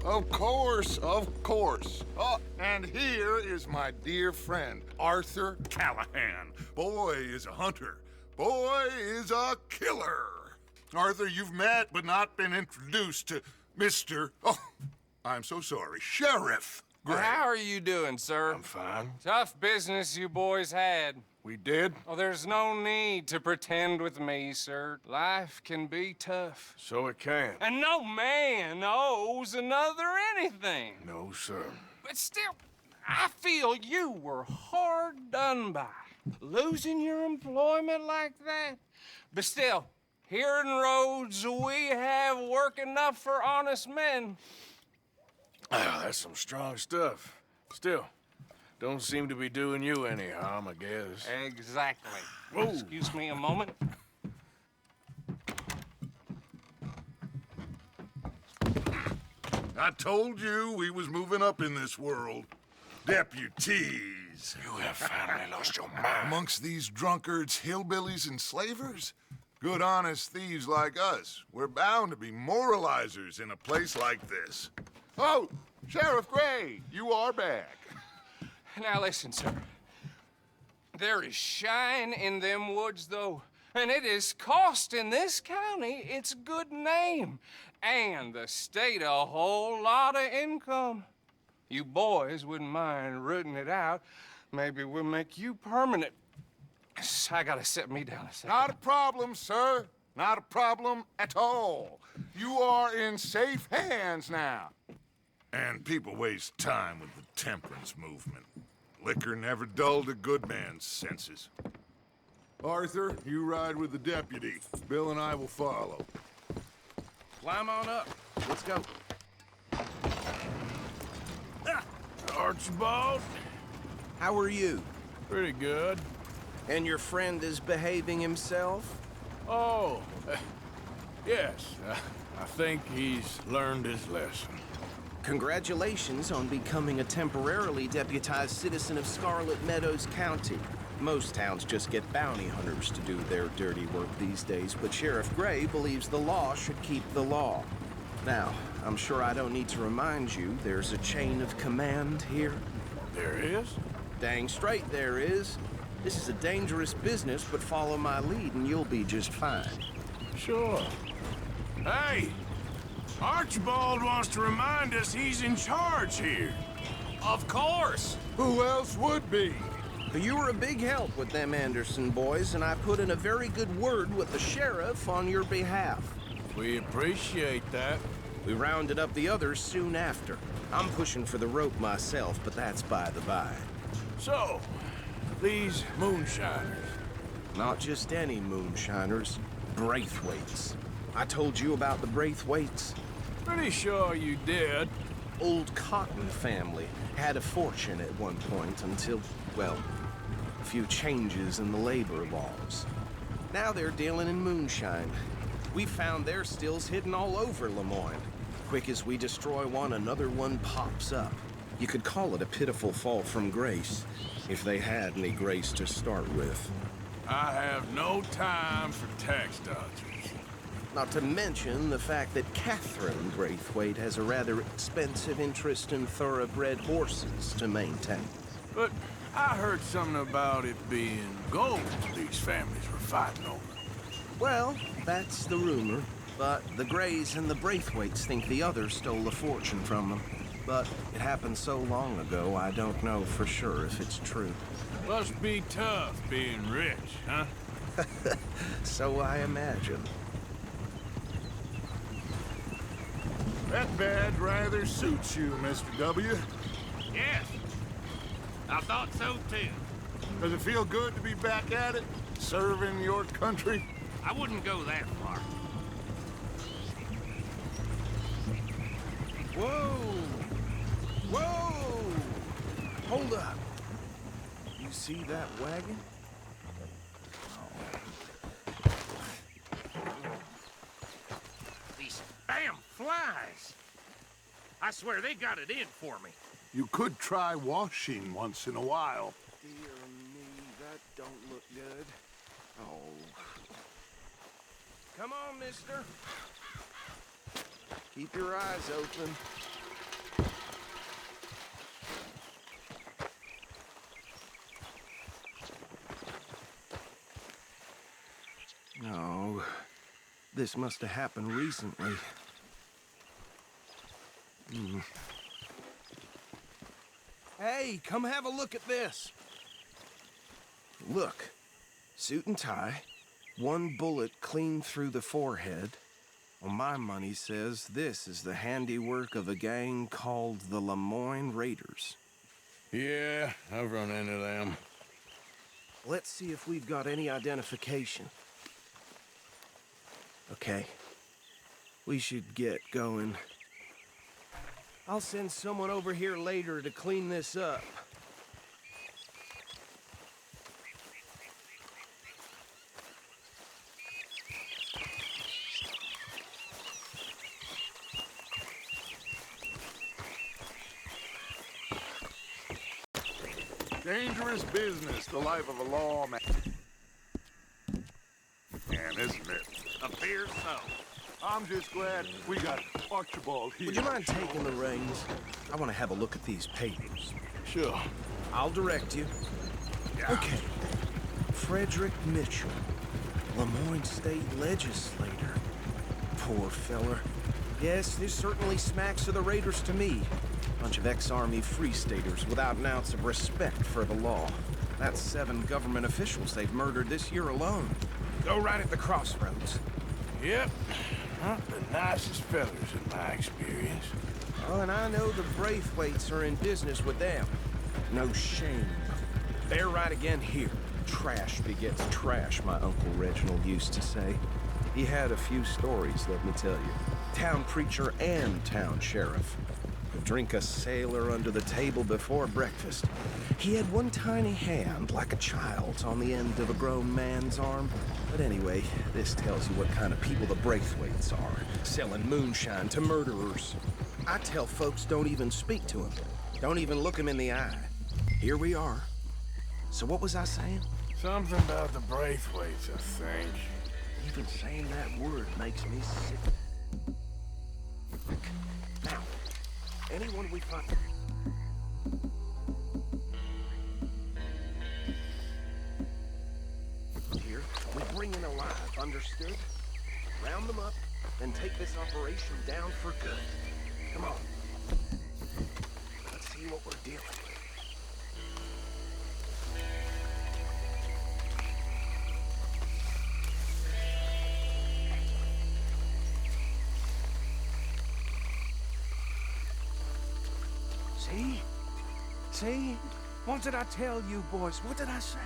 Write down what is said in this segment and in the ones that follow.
Of course, of course. Oh, and here is my dear friend, Arthur Callahan. Boy is a hunter. Boy is a killer. Arthur, you've met but not been introduced to Mr. Oh, I'm so sorry, Sheriff Gray. How are you doing, sir? I'm fine. Tough business you boys had. We did? Oh, there's no need to pretend with me, sir. Life can be tough. So it can. And no man owes another anything. No, sir. But still, I feel you were hard done by. Losing your employment like that. But still, here in Rhodes, we have work enough for honest men. Oh, that's some strong stuff. Still, don't seem to be doing you any harm, I guess. Exactly. Whoa. Excuse me a moment. I told you we was moving up in this world. Deputies. You have finally lost your mind. Amongst these drunkards, hillbillies, and slavers? Good, honest thieves like us. We're bound to be moralizers in a place like this. Oh, Sheriff Gray, you are back. Now listen, sir. There is shine in them woods, though, and it is costing this county its good name and the state a whole lot of income. You boys wouldn't mind rooting it out. Maybe we'll make you permanent. I gotta sit me down a second. Not a problem, sir. Not a problem at all. You are in safe hands now. And people waste time with the temperance movement. Liquor never dulled a good man's senses. Arthur, you ride with the deputy. Bill and I will follow. Climb on up. Let's go. Archibald? How are you? Pretty good. And your friend is behaving himself? Oh, yes. I think he's learned his lesson. Congratulations on becoming a temporarily deputized citizen of Scarlet Meadows County. Most towns just get bounty hunters to do their dirty work these days, but Sheriff Gray believes the law should keep the law. Now, I'm sure I don't need to remind you there's a chain of command here. There is? Dang straight there is. This is a dangerous business, but follow my lead and you'll be just fine. Sure. Hey! Archibald wants to remind us he's in charge here. Of course. Who else would be? You were a big help with them Anderson boys, and I put in a very good word with the sheriff on your behalf. We appreciate that. We rounded up the others soon after. I'm pushing for the rope myself, but that's by the by. So, these moonshiners. Not just any moonshiners, Braithwaites. I told you about the Braithwaites. Pretty sure you did. Old Cotton family had a fortune at one point until, well, a few changes in the labor laws. Now they're dealing in moonshine. We found their stills hidden all over Lemoyne. Quick as we destroy one, another one pops up. You could call it a pitiful fall from grace, if they had any grace to start with. I have no time for tax dodgers. Not to mention the fact that Catherine Braithwaite has a rather expensive interest in thoroughbred horses to maintain. But I heard something about it being gold these families were fighting over. Well, that's the rumor. But the Grays and the Braithwaites think the others stole a fortune from them. But it happened so long ago, I don't know for sure if it's true. Must be tough being rich, huh? So I imagine. That badge rather suits you, Mr. W. Yes, I thought so too. Does it feel good to be back at it, serving your country? I wouldn't go that far. Whoa! Whoa! Hold up. You see that wagon? These damn flies. I swear they got it in for me. You could try washing once in a while. Dear me, that don't look good. Oh. Come on, mister. Keep your eyes open. This must have happened recently. Hey, come have a look at this. Look, suit and tie, one bullet clean through the forehead. Well, my money says this is the handiwork of a gang called the Lemoyne Raiders. Yeah, I've run into them. Let's see if we've got any identification. Okay. We should get going. I'll send someone over here later to clean this up. Dangerous business, the life of a lawman. And isn't it? Appears so. I'm just glad we got Archibald here. Would you mind taking the reins? I want to have a look at these papers. Sure. I'll direct you. Yeah. Okay. Frederick Mitchell, Lemoyne State Legislator. Poor feller. Yes, this certainly smacks of the Raiders to me. Bunch of ex-Army Free Staters without an ounce of respect for the law. That's 7 government officials they've murdered this year alone. Go right at the crossroads. Yep. Not the nicest fellas in my experience. Oh, and I know the Braithwaites are in business with them. No shame. They're right again here. Trash begets trash, my Uncle Reginald used to say. He had a few stories, let me tell you. Town preacher and town sheriff. Could drink a sailor under the table before breakfast. He had one tiny hand, like a child's, on the end of a grown man's arm. But anyway, this tells you what kind of people the Braithwaites are, selling moonshine to murderers. I tell folks don't even speak to them. Don't even look them in the eye. Here we are. So what was I saying? Something about the Braithwaites, I think. Even saying that word makes me sick. Now, anyone we find... Here, we bring in alive, understood? Round them up, and take this operation down for good. Come on. Let's see what we're dealing with. See? See? What did I tell you, boys? What did I say?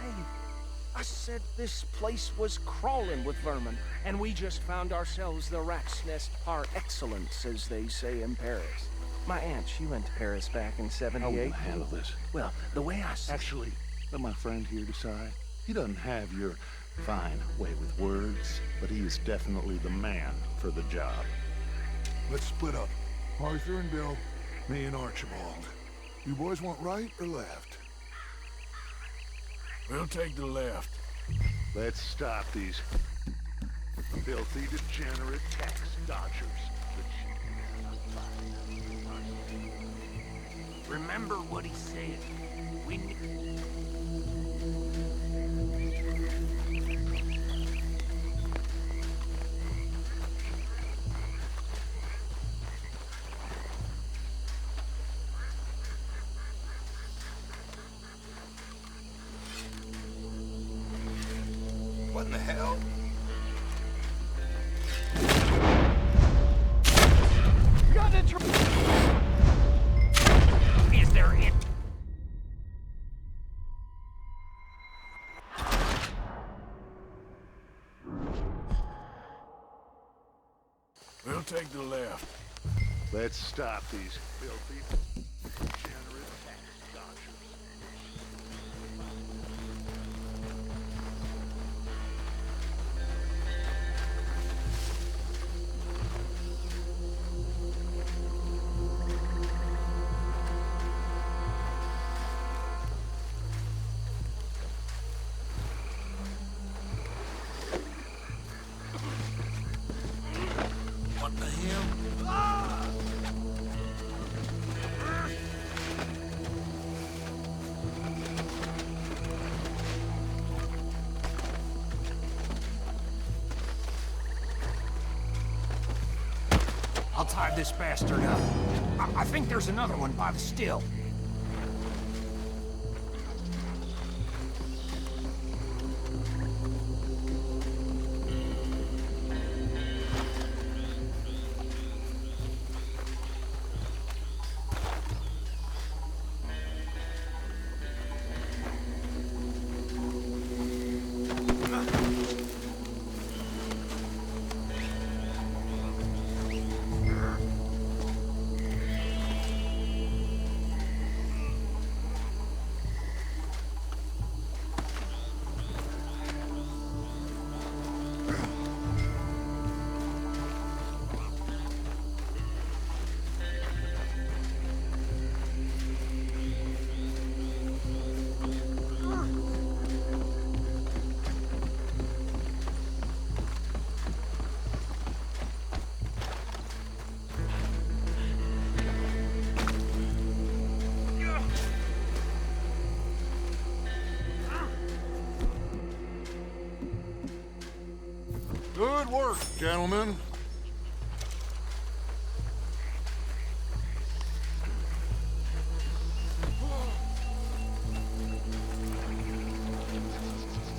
I said this place was crawling with vermin, and we just found ourselves the rat's nest par excellence, as they say in Paris. My aunt, she went to Paris back in I '78. will handle this. Well, the way I see... Actually, let my friend here decide. He doesn't have your fine way with words, but he is definitely the man for the job. Let's split up. Arthur and Bill, me and Archibald. You boys want right or left? We'll take the left. Let's stop these filthy, degenerate tax dodgers. Remember what he said. We What in the hell? got it. Is there it? We'll take the left. Let's stop these filthy, degenerate tax dodgers. What the hell? tie this bastard up. I think there's another one by the still. Good work, gentlemen.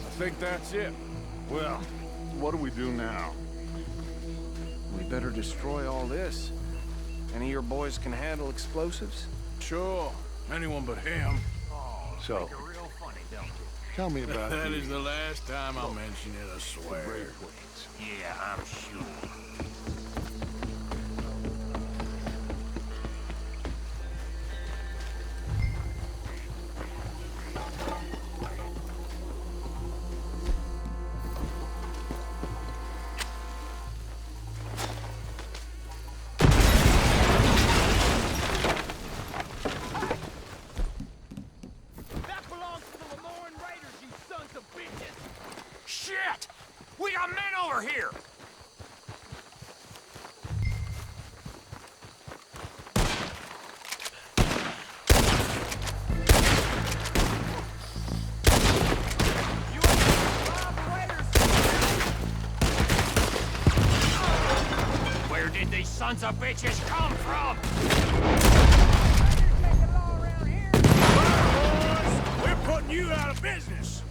I think that's it. Well, what do we do now? We better destroy all this. Any of your boys can handle explosives? Sure. Anyone but him. So, Real funny, don't you? tell me about That the is the last time I'll mention it, I swear. Braithwaites. Yeah, I'm sure. That belongs to the Lemoran Raiders, you sons of bitches! Shit! We got men over here! You robbed raiders! Where did these sons of bitches come from? We're putting you out of business.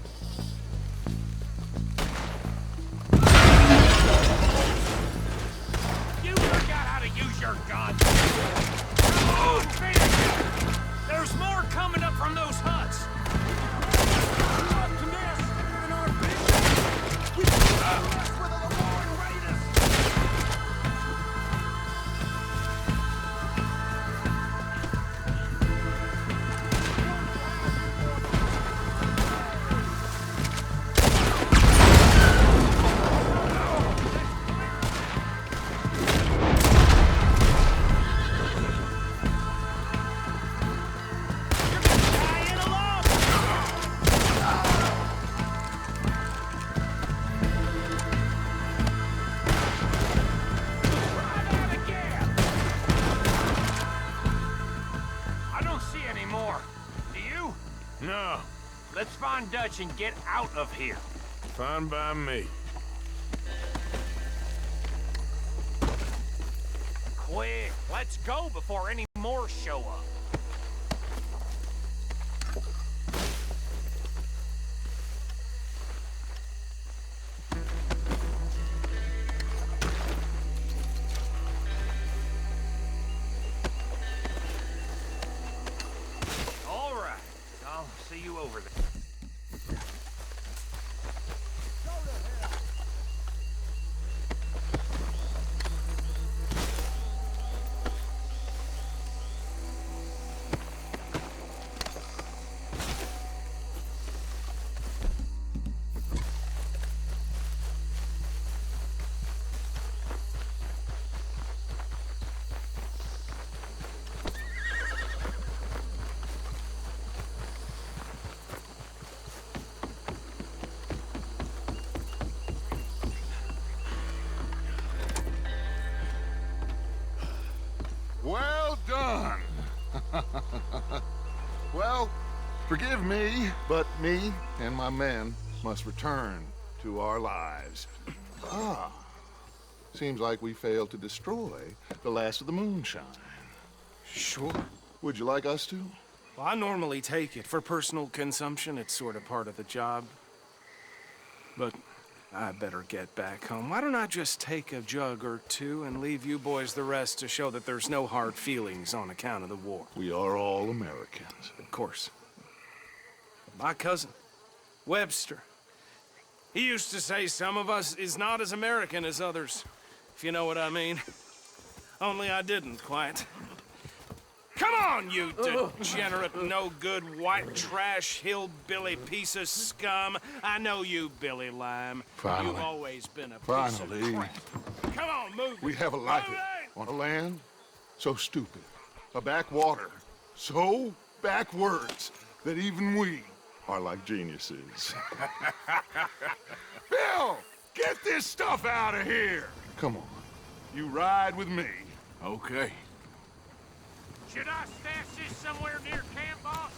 You forgot how to use your gun! Oh, finish it! There's more coming up from those huts! Up to this, in our business! We mess with the Lemoran Raiders! No, Let's find Dutch and get out of here. fine by me. Quick, let's go before any more show up. All right, I'll see you over there. Well done. Well, forgive me, but me and my men must return to our lives. Seems like we failed to destroy the last of the moonshine. Sure. Would you like us to? Well, I normally take it. For personal consumption, it's sort of part of the job. But I better get back home. Why don't I just take a jug or two and leave you boys the rest to show that there's no hard feelings on account of the war? We are all Americans. Of course. My cousin, Webster, he used to say some of us is not as American as others, if you know what I mean. Only I didn't quite. Come on, you degenerate, no-good, white trash, hillbilly piece of scum. I know you, Billy Lime. Finally. You've always been a piece Finally. of crap. Come on, move it. We have a life Move it! on a land so stupid, a backwater so backwards that even we are like geniuses. Bill, get this stuff out of here! Come on. You ride with me. Okay. Should I stash this somewhere near camp, boss?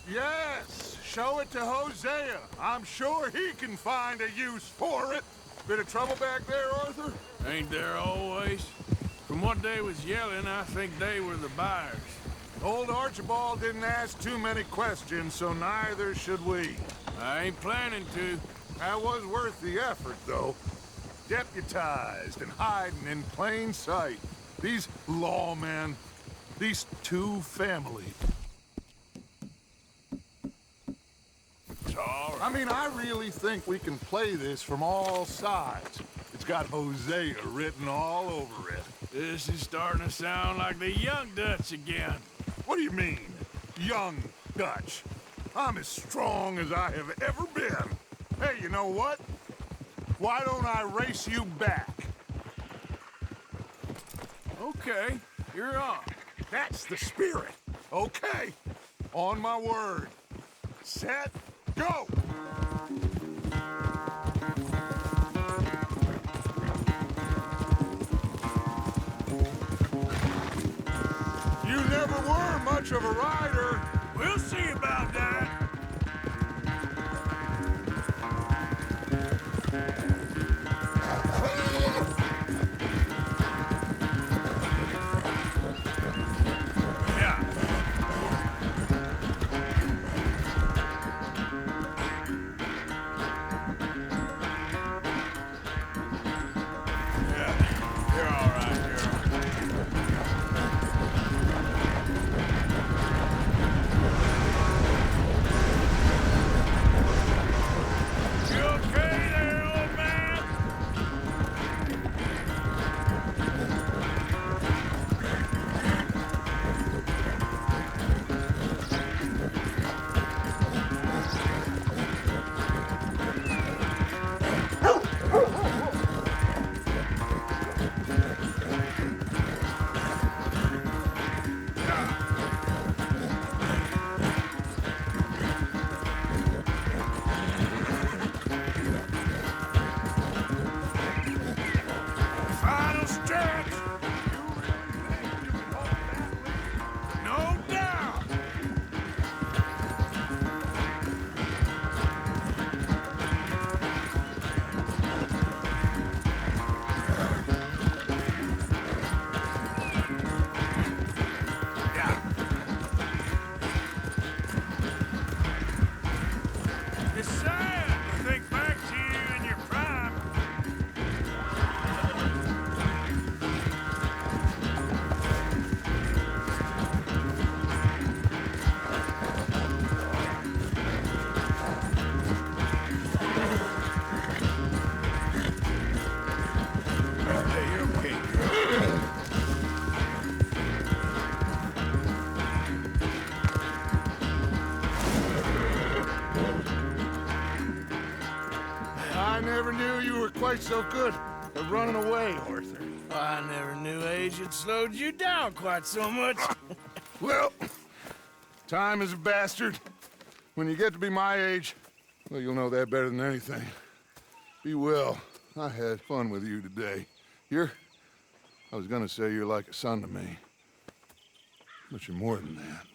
Yes, show it to Hosea. I'm sure he can find a use for it. Bit of trouble back there, Arthur? Ain't there always? From what they was yelling, I think they were the buyers. Old Archibald didn't ask too many questions, so neither should we. I ain't planning to. That was worth the effort, though. Deputized and hiding in plain sight. These lawmen, these two families. It's all right. I mean, I really think we can play this from all sides. It's got Hosea written all over it. This is starting to sound like the Young Dutch again. What do you mean, young Dutch? I'm as strong as I have ever been. Hey, you know what? Why don't I race you back? Okay, you're on. That's the spirit. Okay, on my word. Set, go! You never were much of a rider. We'll see about that. I never knew you were quite so good at running away, Arthur. I never knew age had slowed you down quite so much. Well, time is a bastard. When you get to be my age, well, you'll know that better than anything. Be well. I had fun with you today. I was gonna say you're like a son to me. But you're more than that.